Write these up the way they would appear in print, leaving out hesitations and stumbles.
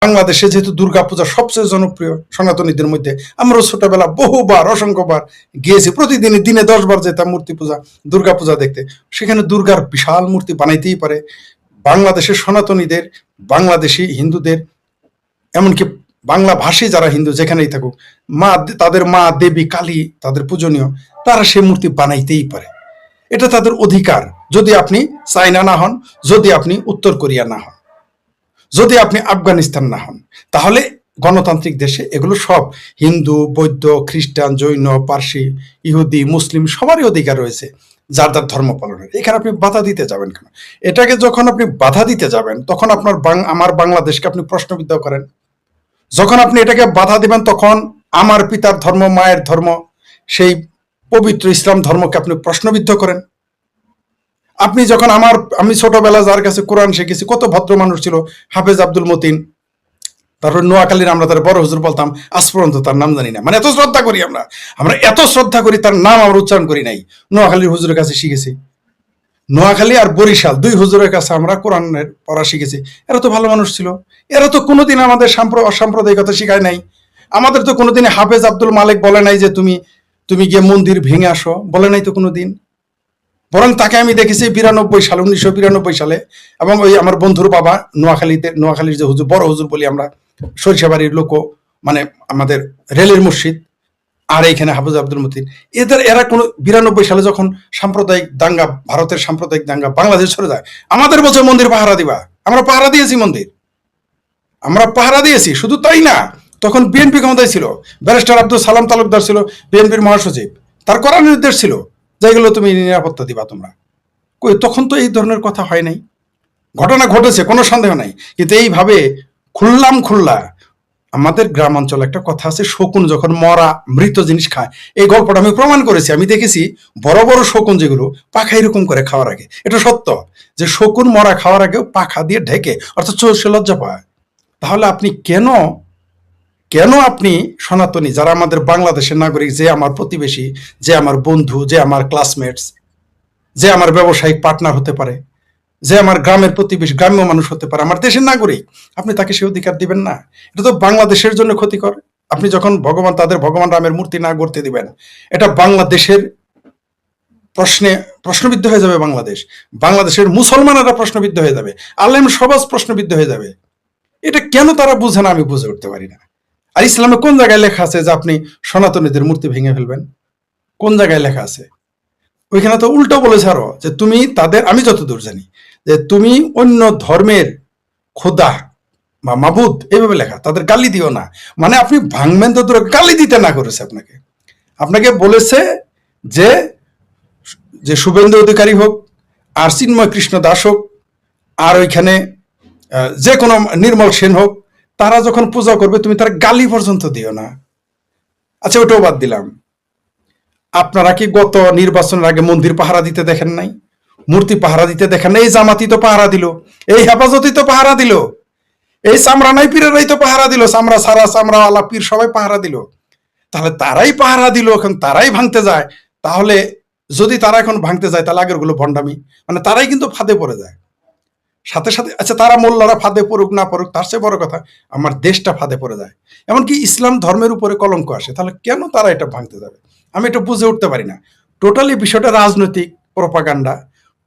বাংলাদেশে যেহেতু দুর্গাপূজা সবচেয়ে জনপ্রিয় সনাতনীদের মধ্যে, আমরাও ছোটবেলা বহুবার অসংখ্যবার গিয়েছি, প্রতিদিনই দিনে 10 বার যেতাম মূর্তি পূজা দুর্গাপূজা দেখতে। সেখানে দুর্গার বিশাল মূর্তি বানাইতেই পারে বাংলাদেশের সনাতনীদের, বাংলাদেশি হিন্দুদের, এমনকি বাংলা ভাষী যারা হিন্দু যেখানেই থাকুক, মা তাদের মা দেবী কালী তাদের পূজনীয়, তারা সেই মূর্তি বানাইতেই পারে। এটা তাদের অধিকার, যদি আপনি চায়না না হন, যদি আপনি উত্তর কোরিয়া না হন, যদি আপনি আফগানিস্তান না হন, তাহলে গণতান্ত্রিক দেশে এগুলো সব হিন্দু, বৌদ্ধ, খ্রিস্টান, জৈন, পার্সি, ইহুদি, মুসলিম সবারই অধিকার রয়েছে যার যার ধর্ম পালনের। এখানে আপনি বাধা দিতে যাবেন কেন? এটাকে যখন আপনি বাধা দিতে যাবেন তখন আমার বাংলাদেশকে আপনি প্রশ্নবিদ্ধ করেন। যখন আপনি এটাকে বাধা দিবেন তখন আমার পিতার ধর্ম, মায়ের ধর্ম, সেই পবিত্র ইসলাম ধর্মকে আপনি প্রশ্নবিদ্ধ করেন। আপনি যখন আমি ছোটবেলা যার কাছে কোরআন শিখেছি, কত ভদ্র মানুষ ছিল, হাফেজ আব্দুল মতিন, তারপর নোয়াখালীর আমরা তার বড় হুজুর বলতাম, আজ পর্যন্ত তার নাম জানি না, মানে এত শ্রদ্ধা করি আমরা এত শ্রদ্ধা করি, তার নাম আমরা উচ্চারণ করি নাই। নোয়াখালীর হুজুরের কাছে শিখেছি, নোয়াখালী আর বরিশাল 2 হুজুরের কাছে আমরা কোরআনের পড়া শিখেছি। এরা তো ভালো মানুষ ছিল, এরা তো কোনোদিন আমাদের অসাম্প্রদায়িকতা শিখায় নাই। আমাদের তো কোনোদিন হাফেজ আব্দুল মালিক বলে নাই যে তুমি গিয়ে মন্দির ভেঙে আসো, বলে নাই তো কোনোদিন। বরং তাকে আমি দেখেছি 1992 সালে, এবং ওই আমার বন্ধুর বাবা নোয়াখালীর যে হুজুর, বড় হুজুর বলি আমরা, সরিষাবাড়ির লোক, মানে আমাদের রেলের মসজিদ, আর এইখানে হাফেজ আব্দুল মতিন, এরা কোনো 92 সালে যখন সাম্প্রদায়িক দাঙ্গা, ভারতের সাম্প্রদায়িক দাঙ্গা বাংলাদেশ চলে যায়, আমাদের বলছে মন্দির পাহারা দিবা। আমরা পাহারা দিয়েছি মন্দির, আমরা পাহারা দিয়েছি। শুধু তাই না, তখন বিএনপি ক্ষমতায় ছিল, ব্যারিস্টার আব্দুল সালাম তালুকদার ছিল বিএনপির মহাসচিব, তার কড়া নির্দেশ ছিল যেগুলো তুমি নিরাপত্তা দিবা তোমরা। কই, তখন তো এই ধরনের কথা হয় নাই। ঘটনা ঘটেছে, কোনো সন্দেহ নাই, কিন্তু এইভাবে খুল্লা আমাদের গ্রাম অঞ্চলে একটা কথা আছে, শকুন যখন মরা মৃত জিনিস খায়, এই গল্পটা আমি প্রমাণ করেছি। আমি দেখেছি বড় বড় শকুন যেগুলো পাখা এরকম করে খাওয়ার আগে, এটা সত্য যে শকুন মরা খাওয়ার আগেও পাখা দিয়ে ঢেকে, অর্থাৎ চোষে লজ্জা পায়। তাহলে আপনি কেন আপনি সনাতনী যারা আমাদের বাংলাদেশের নাগরিক, যে আমার প্রতিবেশী, যে আমার বন্ধু, যে আমার ক্লাসমেটস, যে আমার ব্যবসায়িক পার্টনার হতে পারে, যে আমার গ্রামের প্রতিবেশী, গ্রাম্য মানুষ হতে পারে, আমার দেশের নাগরিক, আপনি তাকে সে অধিকার দিবেন না? এটা তো বাংলাদেশের জন্য ক্ষতিকর। আপনি যখন তাদের ভগবান রামের মূর্তি না গড়তে দিবেন, এটা বাংলাদেশের প্রশ্নবিদ্ধ হয়ে যাবে। বাংলাদেশের মুসলমানেরা প্রশ্নবিদ্ধ হয়ে যাবে, আলেম সমাজ প্রশ্নবিদ্ধ হয়ে যাবে। এটা কেন তারা বুঝে না, আমি বুঝে উঠতে পারি না। আর ইসলামে কোন জায়গায় লেখা আছে যে আপনি সনাতনীদের মূর্তি ভেঙে ফেলবেন? কোন জায়গায় লেখা আছে? ওইখানে তো উল্টো বলেছে আরো, যে তুমি তাদের, আমি যতদূর জানি, যে তুমি অন্য ধর্মের খোদা বা মাবুদ, এইভাবে লেখা, তাদের গালি দিও না। মানে আপনি ভাঙবেন তো দূরে, গালি দিতে না করেছে আপনাকে বলেছে যে শুভেন্দু অধিকারী হোক, আর চিন্ময় কৃষ্ণ দাস হোক, আর ওইখানে যে কোনো নির্মল সেন হোক, তারা যখন পূজা করবে তুমি তার গালি পর্যন্ত দিও না। আচ্ছা, ওটাও বাদ দিলাম। আপনারা কি গত নির্বাচনের আগে মন্দির পাহারা দিতে দেখেন নাই? মূর্তি পাহারা দিতে দেখেন নাই? এই জামাতি তো পাহারা দিল, এই হেফাজতি তো পাহারা দিল, এই চামড়া নাই পীরেরাই তো পাহারা দিল, চামড়া সারা চামড়াওয়ালা পীর সবাই পাহারা দিল। তাহলে তারাই পাহারা দিল, এখন তারাই ভাঙতে যায়। তাহলে যদি তারা এখন ভাঙতে যায়, তাহলে আগের গুলো ভণ্ডামি, মানে তারাই কিন্তু ফাঁদে পড়ে যায় সাথে সাথে। আচ্ছা, তারা মোল্লারা ফাঁদে পড়ুক না পড়ুক, তার চেয়ে বড় কথা আমার দেশটা ফাঁদে পড়ে যায়, এমনকি ইসলাম ধর্মের উপরে কলঙ্ক আসে। তাহলে কেন তারা এটা ভাঙতে যাবে? আমি এটা বুঝে উঠতে পারি না। টোটালি বিষয়টা রাজনৈতিক প্রপাগান্ডা,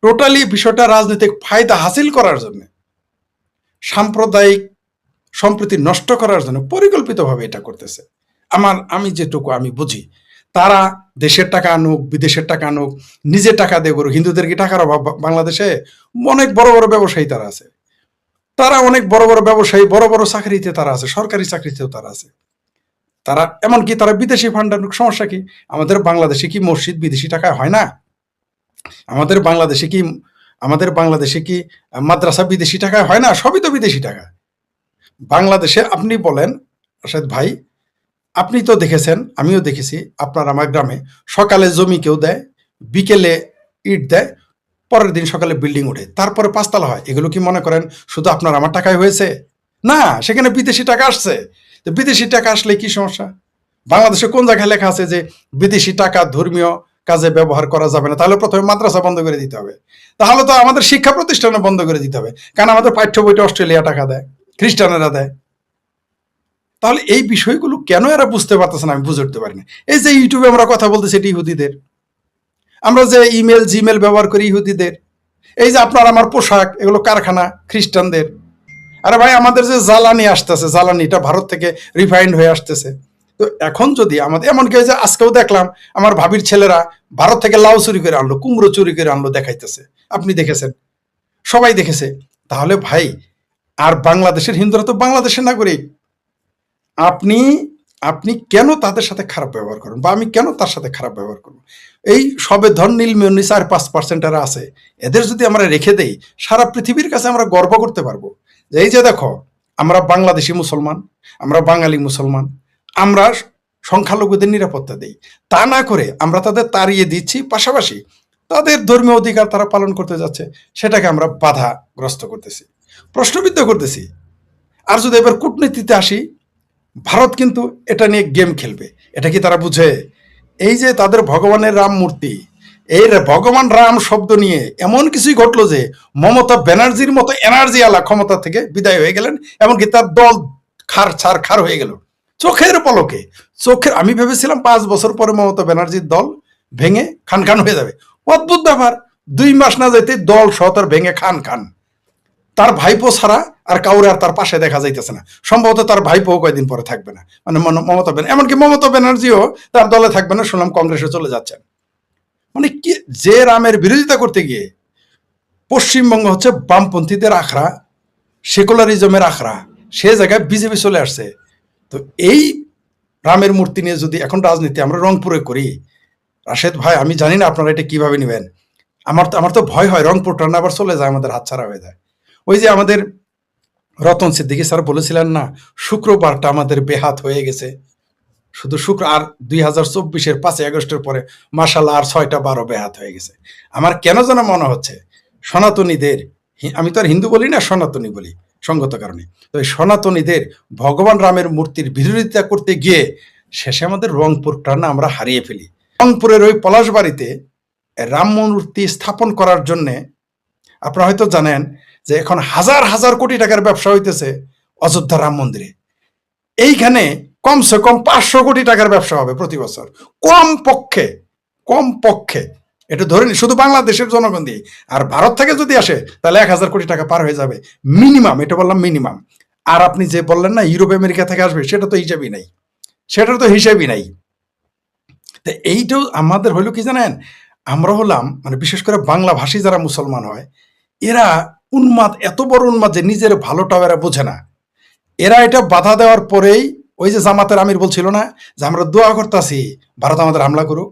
টোটালি বিষয়টা রাজনৈতিক ফায়দা হাসিল করার জন্য, সাম্প্রদায়িক সম্প্রীতি নষ্ট করার জন্য পরিকল্পিতভাবে এটা করতেছে। আমি যেটুকু আমি বুঝি, তারা দেশের টাকা আনুক, বিদেশের টাকা আনুক, নিজের টাকা দিয়ে করুক, হিন্দুদের কি টাকার অভাব? বাংলাদেশে অনেক বড় বড় ব্যবসায়ী তারা আছে, তারা অনেক বড় বড় ব্যবসায়ী, বড় বড় চাকরিতে তারা আছে, সরকারি চাকরিতেও তারা আছে। তারা এমনকি তারা বিদেশি ফান্ড আনুক, সমস্যা কি? আমাদের বাংলাদেশে কি মসজিদ বিদেশি টাকায় হয় না? আমাদের বাংলাদেশে কি মাদ্রাসা বিদেশি টাকায় হয় না? সবই তো বিদেশি টাকা। বাংলাদেশে আপনি বলেন রাশেদ ভাই, আপনি তো দেখেছেন, আমিও দেখেছি, আপনার আমার গ্রামে সকালে জমি কেউ দেয়, বিকেলে ইট দেয়, পরের দিন সকালে বিল্ডিং ওঠে, তারপরে 5 তলা হয়। এগুলো কি মনে করেন শুধু আপনার আমার টাকায় হয়েছে? না, সেখানে বিদেশি টাকা আসছে। তো বিদেশি টাকা আসলে কি সমস্যা? বাংলাদেশে কোন জায়গায় লেখা আছে যে বিদেশি টাকা ধর্মীয় কাজে ব্যবহার করা যাবে না? তাহলে প্রথমে মাদ্রাসা বন্ধ করে দিতে হবে, তাহলে তো আমাদের শিক্ষা প্রতিষ্ঠানে বন্ধ করে দিতে হবে, কারণ আমাদের পাঠ্য বইটা অস্ট্রেলিয়া টাকা দেয়, খ্রিস্টানেরা দেয়। তাহলে এই বিষয়গুলো কেন এরা বুঝতে পারতেছে না আমি বুঝে উঠতে পারি না। এই যে ইউটিউবে আমরা কথা বলতেছি এটি ইহুদিদের, আমরা যে ইমেল জিমেল ব্যবহার করি ইহুদিদের, এই যে আপনার আমার পোশাক এগুলো কারখানা খ্রিস্টানদের। আরে ভাই আমাদের যে জ্বালানি আসতেছে, জ্বালানিটা ভারত থেকে রিফাইন্ড হয়ে আসতেছে। তো এখন যদি আমাদের এমনকি যে আজকেও দেখলাম আমার ভাবির ছেলেরা ভারত থেকে লাউ চুরি করে আনলো, কুমড়ো চুরি করে আনলো, দেখাইতেছে, আপনি দেখেছেন, সবাই দেখেছে। তাহলে ভাই আর বাংলাদেশের হিন্দুরা তো বাংলাদেশের নাগরিক, আপনি আপনি কেন তাদের সাথে খারাপ ব্যবহার করেন, বা আমি কেন তার সাথে খারাপ ব্যবহার করবো? এই সবে ধন নীলমণি 4-5% আছে, এদের যদি আমরা রেখে দেই সারা পৃথিবীর কাছে আমরা গর্ব করতে পারবো যে এই যে দেখো আমরা বাংলাদেশি মুসলমান, আমরা বাঙালি মুসলমান, আমরা সংখ্যালঘুদের নিরাপত্তা দেই। তা না করে আমরা তাদের তাড়িয়ে দিচ্ছি, পাশাপাশি তাদের ধর্মীয় অধিকার তারা পালন করতে যাচ্ছে সেটাকে আমরা বাধাগ্রস্ত করতেছি, প্রশ্নবিদ্ধ করতেছি। আর যদি এবার কূটনীতিতে আসি, ভারত কিন্তু এটা নিয়ে গেম খেলবে, এটা কি তারা বুঝে? এই যে তাদের ভগবানের রাম মূর্তি, এই ভগবান রাম শব্দ নিয়ে এমন কিছুই ঘটলো যে মমতা ব্যানার্জির মতো এনার্জি আলা ক্ষমতা থেকে বিদায় হয়ে গেলেন, এমনকি তার দল খার হয়ে গেল চোখের পলকে। আমি ভেবেছিলাম 5 বছর পরে মমতা ব্যানার্জির দল ভেঙে খান হয়ে যাবে। অদ্ভুত ব্যাপার, 2 মাস না যেতে দল সহ তার ভেঙে খান। তার ভাইপো ছাড়া আর কাউরে আর তার পাশে দেখা যাইতেছে না। সম্ভবত তার ভাইপো কয়েকদিন পরে থাকবে না, মানে মমতা ব্যানার্জি, এমনকি মমতা ব্যানার্জিও তার দলে থাকবে না, শুনলাম কংগ্রেসে চলে যাচ্ছেন। মানে কি যে রামের বিরোধিতা করতে গিয়ে পশ্চিমবঙ্গ হচ্ছে বামপন্থীদের আখড়া, সেকুলারিজমের আখড়া, সে জায়গায় বিজেপি চলে আসছে। তো এই রামের মূর্তি নিয়ে যদি এখন রাজনীতি আমরা রংপুরে করি, রাশেদ ভাই আমি জানি না আপনারা এটা কিভাবে নেবেন। আমার তো ভয় হয় রংপুরটা না আবার চলে যায়, আমাদের হাতছাড়া হয়ে যায়। ওই যে আমাদের রতন সিদ্দিকী স্যার বলেছিলেন না, শুক্রবারটা আমাদের বেহাত হয়ে গেছে, শুধু শুক্র। আর 2024-এর 5ই আগস্টের পরে মাশাল্লাহ আর 6টা 12 বেহাত হয়ে গেছে। আমার কেন যেন মনে হচ্ছে সনাতনীদের, আমি তো আর হিন্দু বলি না, সনাতনী বলি সঙ্গত কারণে, তো এই সনাতনীদের ভগবান রামের মূর্তির বিরোধিতা করতে গিয়ে শেষে আমাদের রংপুরটা না আমরা হারিয়ে ফেলি। রংপুরের ওই পলাশবাড়িতে রাম মূর্তি স্থাপন করার জন্যে আপনারা হয়তো জানেন যে এখন হাজার কোটি টাকার ব্যবসা হইতেছে অযোধ্যা রাম মন্দিরে। এইখানে কমসে কম 500 কোটি টাকার ব্যবসা হবে প্রতি বছর, কম পক্ষে এটা ধরে নি, শুধু বাংলাদেশের জনগণ দিয়ে। আর ভারত থেকে যদি আসে তাহলে 1000 কোটি টাকা পার হয়ে যাবে মিনিমাম, এটা বললাম মিনিমাম। আর আপনি যে বললেন না ইউরোপ আমেরিকা থেকে আসবে, সেটা তো হিসাবই নাই। তো এইটাও আমাদের হইলো কি জানেন, আমরা হলাম মানে বিশেষ করে বাংলা ভাষী যারা মুসলমান হয়, এরা উন্মাদ, এত বড় উন্মাদ যে নিজের ভালোটাও এরা বোঝে না। এরা এটা বাধা দেওয়ার পরেই ওই যে জামাতের আমির বলছিল না যে আমরা দোয়া করতেছি ভারত আমাদের হামলা করুক,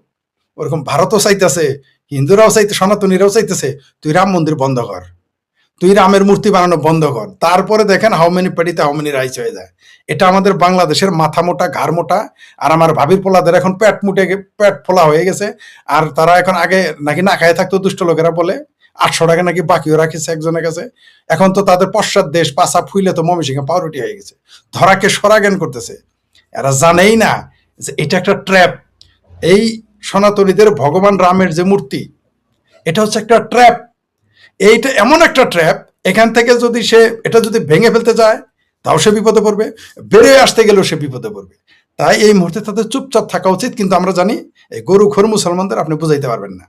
ওরকম ভারতও চাইতেছে, হিন্দুরাও চাইতে, সনাতনীরাও চাইতেছে তুই রাম মন্দির বন্ধ কর, তুই রামের মূর্তি বানানো বন্ধ কর। তারপরে দেখেন হাউ মেনি পেটিতে হাউ মেনি রাইস হয়ে যায়। এটা আমাদের বাংলাদেশের মাথা মোটা ঘাড় মোটা। আর আমার ভাবির পোলাদের এখন পেট ফোলা হয়ে গেছে। আর তারা এখন আগে নাকি না খায় থাকতো, দুষ্ট লোকেরা বলে 800 টাকা নাকি বাকিও রাখিছে একজনের কাছে। এখন তো তাদের পশ্চাৎ দেশ পাশা ফুইলে তো ময়মনসিংহে পাউরুটি হয়ে গেছে, ধরাকে সরাজ্ঞান করতেছে। এরা জানেই না যে এটা একটা ট্র্যাপ। এই সনাতনীদের ভগবান রামের যে মূর্তি, এটা হচ্ছে একটা ট্র্যাপ। এইটা এমন একটা ট্র্যাপ, এখান থেকে যদি সে এটা যদি ভেঙে ফেলতে চায় তাও সে বিপদে পড়বে, বেরিয়ে আসতে গেলেও সে বিপদে পড়বে। তাই এই মুহূর্তে তাদের চুপচাপ থাকা উচিত। কিন্তু আমরা জানি এই গরু খোর মুসলমানদের আপনি বুঝাইতে পারবেন না,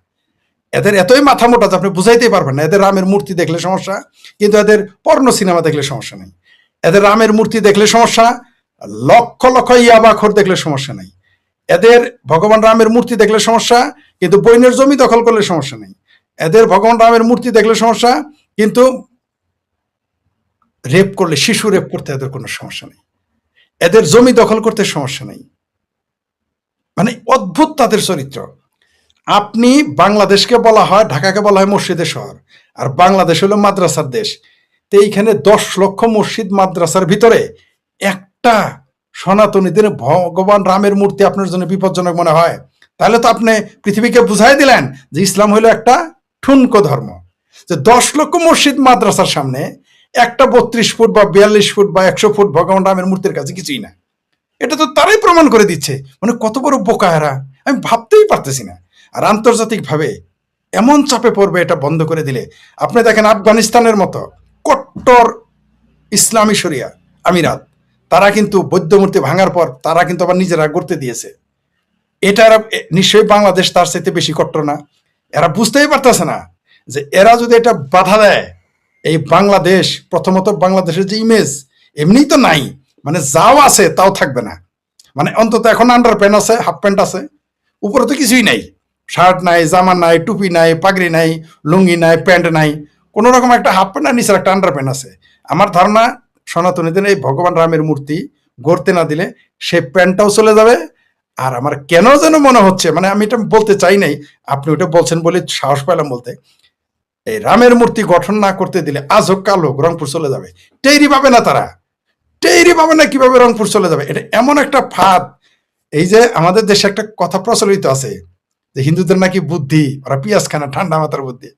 এদের এতই মাথা মোটা যে আপনি বুঝাইতেই পারবেন না। এদের রামের মূর্তি দেখলে সমস্যা, কিন্তু এদের পর্ণ সিনেমা দেখলে সমস্যা নেই। এদের রামের মূর্তি দেখলে সমস্যা, লক্ষ লক্ষ ইয়াবাখোর দেখলে সমস্যা নেই। এদের ভগবান রামের মূর্তি দেখলে সমস্যা, কিন্তু বইনের জমি দখল করলে সমস্যা নেই। এদের ভগবান রামের মূর্তি দেখলে সমস্যা, কিন্তু রেপ করলে, শিশু রেপ করতে এদের কোনো সমস্যা নেই। এদের জমি দখল করতে সমস্যা নেই। মানে অদ্ভুত তাদের চরিত্র। আপনি বাংলাদেশকে বলা হয়, ঢাকাকে বলা হয় মসজিদের শহর, আর বাংলাদেশ হলো মাদ্রাসার দেশ। তো এইখানে 10 লক্ষ মসজিদ মাদ্রাসার ভিতরে একটা সনাতনীদের ভগবান রামের মূর্তি আপনার জন্য বিপজ্জনক মনে হয়, তাহলে তো আপনি পৃথিবীকে বুঝাই দিলেন যে ইসলাম হলো একটা ঠুনকো ধর্ম। যে 10 লক্ষ মসজিদ মাদ্রাসার সামনে একটা 32 ফুট বা 42 ফুট বা 100 ফুট ভগবান রামের মূর্তির কাছে কিছুই না। এটা তো তারাই প্রমাণ করে দিচ্ছে। মানে কত বড় বোকা এরা, আমি ভাবতেই পারতেছি না। আর আন্তর্জাতিকভাবে এমন চাপে পড়বে এটা বন্ধ করে দিলে। আপনি দেখেন আফগানিস্তানের মতো কট্টর ইসলামী শরিয়া আমিরাত, তারা কিন্তু বৌদ্ধ মূর্তি ভাঙার পর তারা কিন্তু আবার নিজেরা গড়তে দিয়েছে। এটা নিশ্চয়ই বাংলাদেশ তার চাইতে বেশি কট্টর না। এরা বুঝতেই পারতেছে না যে এরা যদি এটা বাধা দেয়, এই বাংলাদেশ, প্রথমত বাংলাদেশের যে ইমেজ এমনিই তো নাই, মানে যাও আছে তাও থাকবে না। মানে অন্তত এখন আন্ডার প্যান্ট আছে, হাফ প্যান্ট আছে, উপরে তো কিছুই নাই, শার্ট নাই, জামা নাই, টুপি নাই, পাগড়ি নাই, লুঙ্গি নাই, প্যান্ট নাই, কোন রকম একটা হাফ প্যান্ট আর নিচের একটা আন্ডার প্যান্ট আছে। আমার ধারণা সনাতনীদের এই ভগবান রামের মূর্তি গড়তে না দিলে সে প্যান্টটাও চলে যাবে। আর আমার কেন যেন মনে হচ্ছে, মানে আমি এটা বলতে চাই নাই, আপনি ওটা বলছেন বলে সাহস পেলাম বলতে, এই রামের মূর্তি গঠন না করতে দিলে আজ হোক কাল হোক রংপুর চলে যাবে। টেরি পাবে না তারা, টেরি পাবে না কিভাবে রংপুর চলে যাবে। এটা এমন একটা ফাঁদ। এই যে আমাদের দেশে একটা কথা প্রচলিত আছে যে হিন্দুদের নাকি বুদ্ধি, ওরা পিয়াজ খানা, ঠান্ডা মাথার বুদ্ধি।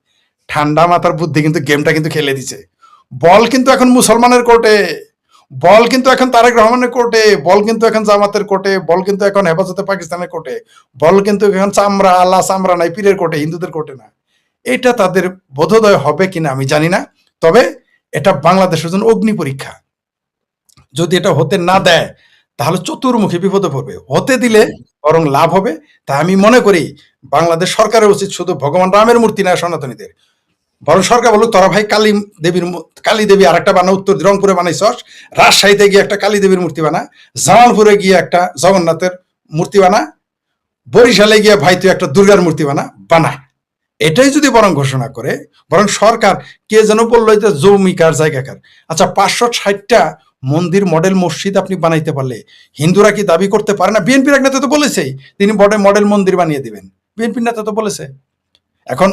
ঠান্ডা মাথার বুদ্ধি কিন্তু গেমটা কিন্তু খেলে দিছে। বল কিন্তু এখন মুসলমানের কোর্টে, বল কিন্তু এখন তারেক রহমানের কোর্টে, বল কিন্তু এখন জামাতের কোর্টে, বল কিন্তু এখন হেফাজতে পাকিস্তানের কোর্টে, বল কিন্তু এখন চামড়া, আল্লাহ চামড়া নাই, পীরের কোর্টে, হিন্দুদের কোর্টে না। এটা তাদের বোধোদয় হবে কিনা আমি জানি না, তবে এটা বাংলাদেশের জন্য অগ্নি পরীক্ষা। যদি এটা হতে না দেয় তাহলে চতুর্মুখী বিপদে পড়বে, হতে দিলে বরং লাভ হবে। তাই আমি মনে করি বাংলাদেশ সরকারের উচিত শুধু ভগবান রামের মূর্তি না সনাতনীদের, বরং সরকার বলুক তোরা ভাই কালী দেবী আর একটা বানা, উত্তর রংপুরে বানাইছস, রাজশাহীতে গিয়ে একটা কালী দেবীর মূর্তি বানা, জামালপুরে গিয়ে একটা জগন্নাথের মূর্তি বানা, বরিশালে গিয়ে ভাই তুই একটা দুর্গার মূর্তি বানা। এটাই যদি বরং ঘোষণা করে, বরং সরকার, কে যেন বললো যে জমিকার জায়গাকার, আচ্ছা 560টা মন্দির মডেল মসজিদ আপনি বানাইতে পারলে হিন্দুরা কি দাবি করতে পারে না? বিএনপির এক নেতা তো বলেছেই তিনি মডেল মন্দির বানিয়ে দিবেন, বিএনপির নেতা তো বলেছে। এখন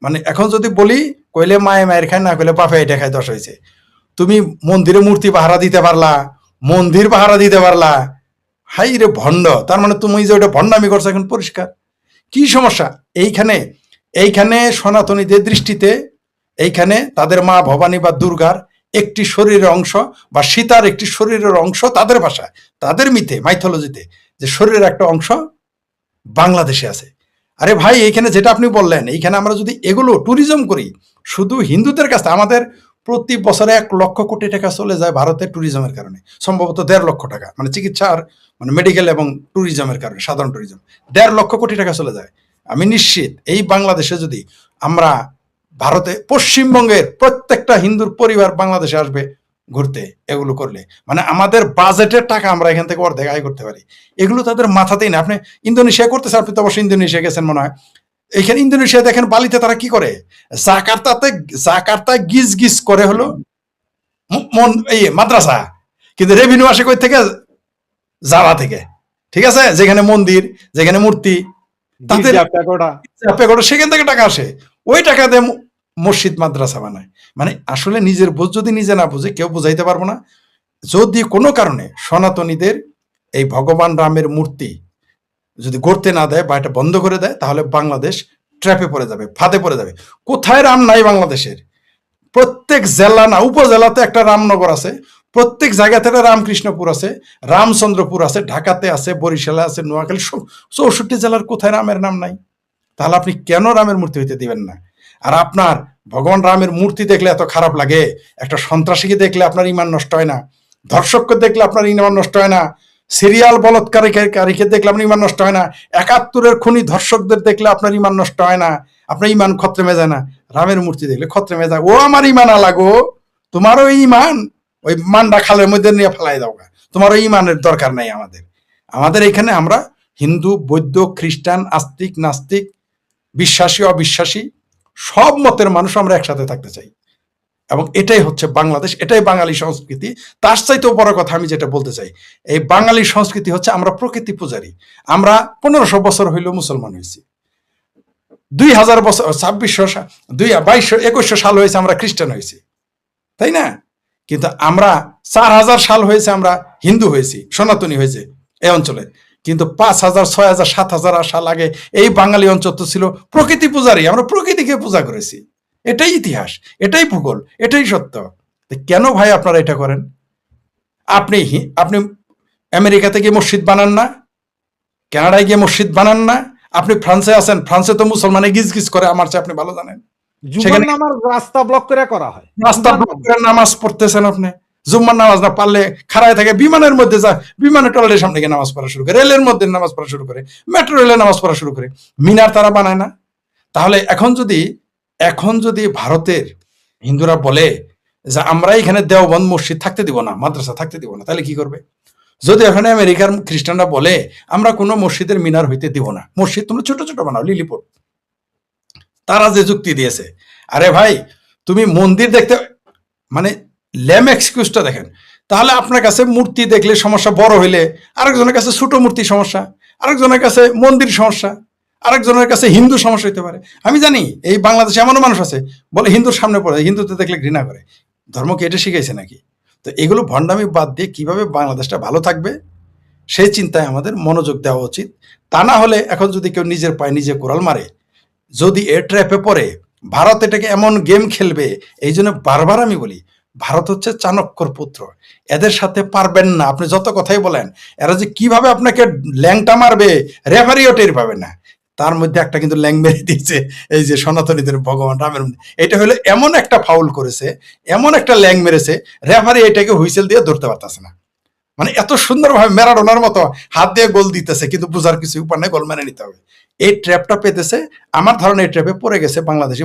মানে এখন যদি বলি, কইলে মায়ের খায়, না কইলে বাপে এটা খায়, দশ হয়েছে। তুমি মন্দিরে মূর্তি পাহারা দিতে পারলা, মন্দির পাহারা দিতে পারলা, হাই রে ভণ্ড। তার মানে তুমি যে ওটা ভণ্ডামি করছো এখন পরিষ্কার। কি সমস্যা এইখানে? এইখানে সনাতনীদের দৃষ্টিতে এইখানে তাদের মা ভবানী বা দুর্গার একটি শরীরের অংশ বা সীতার একটি শরীরের অংশ, তাদের ভাষায়, তাদের মিথে, মাইথোলজিতে যে শরীরের একটা অংশ বাংলাদেশে আছে। আরে ভাই এইখানে যেটা আপনি বললেন, এইখানে আমরা যদি এগুলো ট্যুরিজম করি, শুধু হিন্দুদের কাছে আমাদের প্রতি বছরে 1 লক্ষ কোটি টাকা চলে যায় ভারতের ট্যুরিজমের কারণে, সম্ভবত 1.5 লক্ষ টাকা, মানে চিকিৎসার, মানে মেডিকেল এবং ট্যুরিজমের কারণে, সাধারণ ট্যুরিজম 1.5 লক্ষ কোটি টাকা চলে যায়। আমি নিশ্চিত এই বাংলাদেশে যদি আমরা, ভারতে পশ্চিমবঙ্গের প্রত্যেকটা হিন্দুর পরিবার বাংলাদেশে আসবে ঘুরতে এগুলো করলে, মানে আমাদের বাজেটের টাকা আমরা এখান থেকে অর্ধেক আয় করতে পারি। এগুলো তাদের মাথাতেই না। আপনি ইন্দোনেশিয়া করতেছে, আপনি তো অবশ্যই ইন্দোনেশিয়া গেছেন মনে হয়। এখানে ইন্দোনেশিয়া দেখেন বালিতে তারা কি করে, জাকার্তায় গিজ গিজ করে হলো এই মাদ্রাসা, কিন্তু রেভিনিউ আসে কই থেকে? জাভা থেকে। ঠিক আছে, যেখানে মন্দির, যেখানে মূর্তি, তাদের সেখান থেকে টাকা আসে, ওই টাকা দিয়ে মসজিদ মাদ্রাসা বানায়। মানে আসলে নিজের বোঝ যদি নিজে না বুঝে কেউ বুঝাইতে পারবো না। যদি কোনো কারণে সনাতনীদের এই ভগবান রামের মূর্তি যদি গড়তে না দেয় বা এটা বন্ধ করে দেয়, তাহলে বাংলাদেশ ট্র্যাপে পড়ে যাবে, ফাঁদে পড়ে যাবে। কোথায় রাম নাই বাংলাদেশের? প্রত্যেক জেলা না উপজেলাতে একটা রামনগর আছে, প্রত্যেক জায়গাতে একটা রামকৃষ্ণপুর আছে, রামচন্দ্রপুর আছে, ঢাকাতে আছে, বরিশালে আছে, নোয়াখালী, 64 জেলার কোথায় রামের নাম নাই? তাহলে আপনি কেন রামের মূর্তি হইতে দিবেন না? আর আপনার ভগবান রামের মূর্তি দেখলে এত খারাপ লাগে, একটা সন্ত্রাসীকে দেখলে আপনার ইমান নষ্ট হয় না? ধর্ষককে দেখলে আপনার ইমান নষ্ট হয় না? সিরিয়াল বলৎকারীকে দেখলে আপনার ইমান নষ্ট হয় না? 71-এর খুনি ধর্ষকদের দেখলে আপনার ইমান নষ্ট হয় না? আপনার ইমান খত্রেমে যায় না? রামের মূর্তি দেখলে খত্রেমে যায়। ও আমার ইমান আলাগো, তোমারও ইমান ওই মান্ডা খালের মধ্যে নিয়ে ফেলাই দাও, তোমারও ইমানের দরকার নাই। আমাদের এখানে আমরা হিন্দু, বৌদ্ধ, খ্রিস্টান, আস্তিক, নাস্তিক, বিশ্বাসী, অবিশ্বাসী, সব মতের মানুষ আমরা একসাথে থাকতে চাই, এবং এটাই হচ্ছে বাংলাদেশ, এটাই বাঙালি সংস্কৃতি। তার চাইতেও বড় কথা আমি যেটা বলতে চাই, এই বাঙালি সংস্কৃতি হচ্ছে আমরা প্রকৃতি পূজারী। আমরা 1500 বছর হইল মুসলমান হয়েছি, 2000 বছর, 2600, 2100 সাল হয়েছে আমরা খ্রিস্টান হয়েছি, তাই না? কিন্তু আমরা 4000 সাল হয়েছে আমরা হিন্দু হয়েছি, সনাতনী হয়েছে এই অঞ্চলে। কিন্তু 5000, 6000, 7000 সাল আগে এই বাঙালি অঞ্চল তো ছিল প্রকৃতি পূজারী, আমরা প্রকৃতিকে পূজা করেছি। এটাই ইতিহাস, এটাই ভূগোল, এটাই সত্য। কেন ভাই আপনারা এটা করেন? আপনি আমেরিকাতে গিয়ে মসজিদ বানান না, কানাডায় গিয়ে মসজিদ বানান না, আপনি ফ্রান্সে আছেন, ফ্রান্সে তো মুসলমানে গিজ গিজ করে, আমার চেয়ে আপনি ভালো জানেন। সেখানে রাস্তা ব্লক করে করা হয়, রাস্তা ব্লক করে নামাজ পড়তেছেন আপনি, জুম্মার নামাজ না পারলে খাড়ায় থাকে বিমানের মধ্যে যা, বিমানের টয়লেটের সামনে গিয়ে নামাজ পড়া শুরু করে, রেলের মধ্যে নামাজ পড়া শুরু করে, মেট্রো রেলে নামাজ পড়া শুরু করে। মিনার তারা বানায় না? তাহলে এখন যদি ভারতের হিন্দুরা বলে যে আমরা এখানে দেওবন্দ মসজিদ থাকতে দিব না, মাদ্রাসা থাকতে দিব না, তাহলে কি করবে? যদি এখানে আমেরিকার খ্রিস্টানরা বলে আমরা কোনো মসজিদের মিনার হইতে দিব না, মসজিদ তোমরা ছোট ছোট বানাও, লিলিপুট, তারা যে যুক্তি দিয়েছে, আরে ভাই তুমি মন্দির দেখতে, মানে ল্যাম এক্সকিউজটা দেখেন। তাহলে আপনার কাছে মূর্তি দেখলে সমস্যা বড় হইলে আরেকজনের কাছে ছোট মূর্তি সমস্যা, আরেকজনের কাছে মন্দির সমস্যা, আরেকজনের কাছে হিন্দু সমস্যা হইতে পারে। আমি জানি এই বাংলাদেশে এমনও মানুষ আছে বলে হিন্দুর সামনে পড়ে, হিন্দুতে দেখলে ঘৃণা করে। ধর্ম কি এটা শিখাইছে নাকি? তো এগুলো ভণ্ডামি বাদ দিয়ে কিভাবে বাংলাদেশটা ভালো থাকবে সেই চিন্তায় আমাদের মনোযোগ দেওয়া উচিত। তা না হলে এখন যদি কেউ নিজের পায়ে নিজে কোরাল মারে, যদি এ ট্র্যাপে পড়ে, ভারত এটাকে এমন গেম খেলবে। এই জন্য বারবার আমি বলি ভারত হচ্ছে চাণক্যর পুত্র, এদের সাথে পারবেন না। আপনি যত কথাই বলেন, এরা যে কিভাবে আপনাকে ল্যাংটা মারবে রেফারিও টের পাবে না। তার মধ্যে একটা কিন্তু ল্যাং মেরে দিয়েছে এই যে সনাতনীদের ভগবান রামের মধ্যে। এটা হলো এমন একটা ফাউল করেছে, এমন একটা ল্যাং মেরেছে, রেফারি এটাকে হুইসেল দিয়ে ধরতে পারতেছে না। মানে এত সুন্দরভাবে ম্যারাডোনার মতো হাত দিয়ে গোল দিতেছে, কিন্তু বুঝার কিছু উপায় নেই, গোল মেনে নিতে হবে। এই ট্র্যাপটা পেতেছে। আমার ধারণা এই ট্র্যাপে পড়ে গেছে বাংলাদেশি